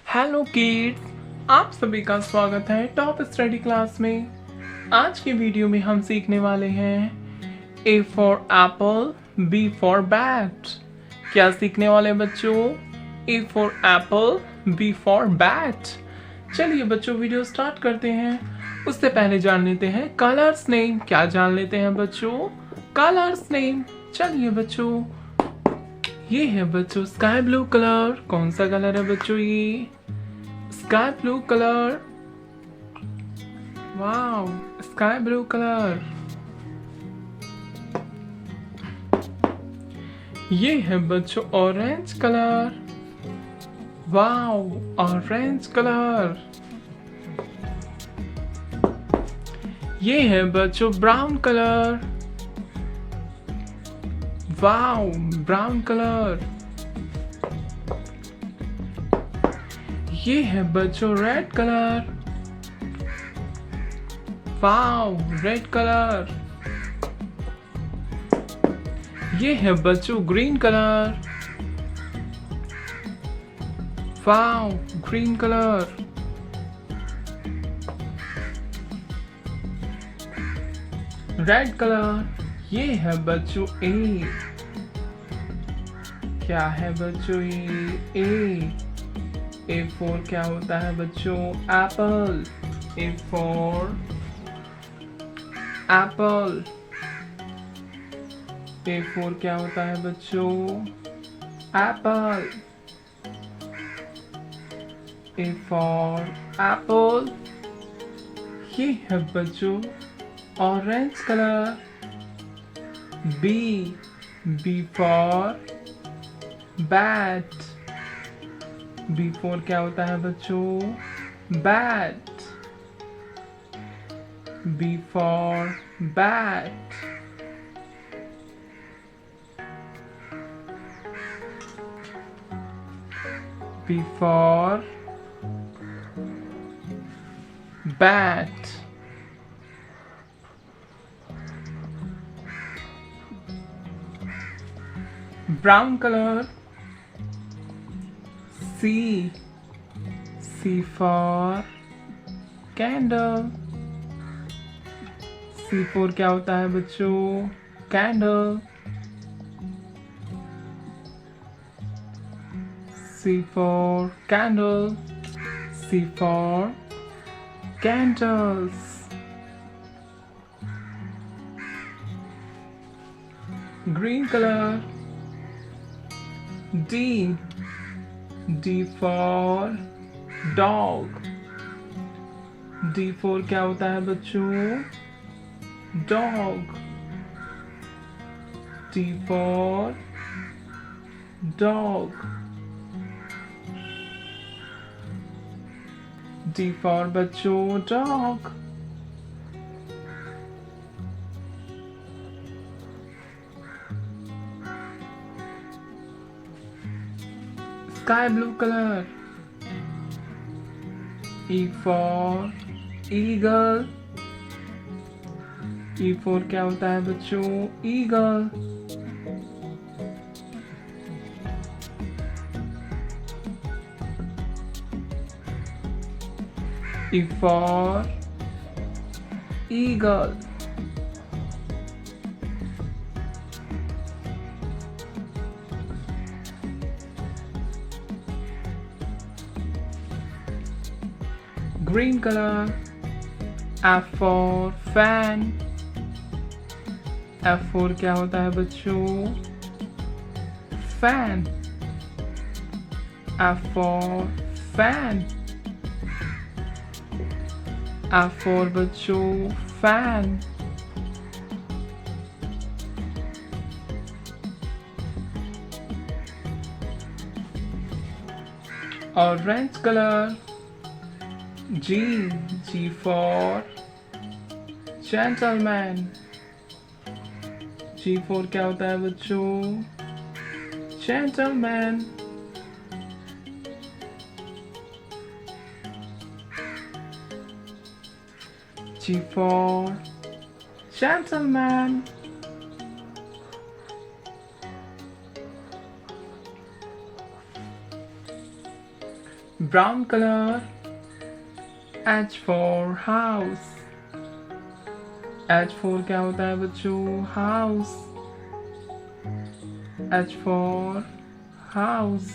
Hello kids, आप सभी का स्वागत है टॉप स्टडी क्लास में। आज के वीडियो में हम सीखने वाले हैं A for apple, B for bat. क्या सीखने वाले बच्चों? A for apple, B for bat. चलिए बच्चों वीडियो स्टार्ट करते हैं। उससे पहले जान लेते हैं कलर्स नेम। क्या जान लेते हैं बच्चों? Colours name. चलिए बच्चों, ये है बच्चों स्काई ब्लू कलर। कौन सा कलर है बच्चों? ये sky blue colour. Wow, sky blue colour. ये है बच्चों orange colour. Wow, orange colour. ये है बच्चों brown colour. Wow, brown colour. ये है बच्चों red colour. Wow, red colour. ये है बच्चों green colour. Wow, green colour. Red colour. ये है बच्चों ए। क्या है बच्चों ये? ए फॉर क्या होता है बच्चों? Apple. A for apple. A for क्या होता है बच्चों? एप्पल। A for apple. ये है बच्चों orange colour. B for bat. B for क्या होता है बच्चों? Bat. B for bat. B for bat. Brown colour. C for candle। C for क्या होता है बच्चों? Candle. C for candle। C for candles। Green color। D for dog। D for क्या होता है बच्चों? Dog। D for dog। D for बच्चों dog। Sky blue color। E for eagle। E for क्या होता है बच्चों? Eagle। E for eagle। Green color। F for fan। F for क्या होता है बच्चों? Fan। F for fan। F for बच्चों fan। Orange color। G for gentleman। G for क्या होता है बच्चों? Gentleman। G for gentleman। brown color. H for house. H for क्या होता है बच्चों? House. H for house.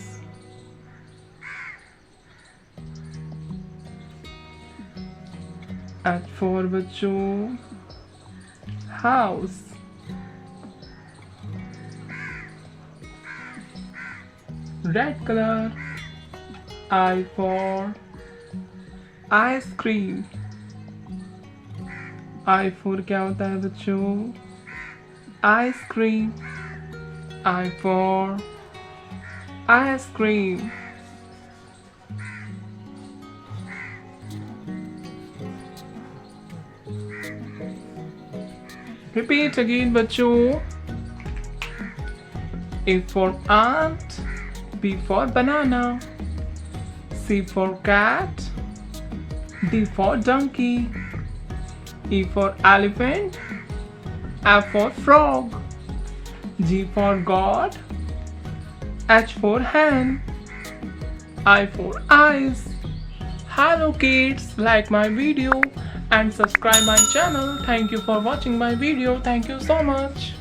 H for बच्चों house. Red color. I for ice cream. I for क्या होता है बच्चों? Ice cream. I for ice cream. Repeat again बच्चों. A for ant. B for banana. C for cat. D for donkey. E for elephant. F for frog. G for God. H for hen. I for eyes. Hello kids, like my video and subscribe my channel. Thank you for watching my video. Thank you so much.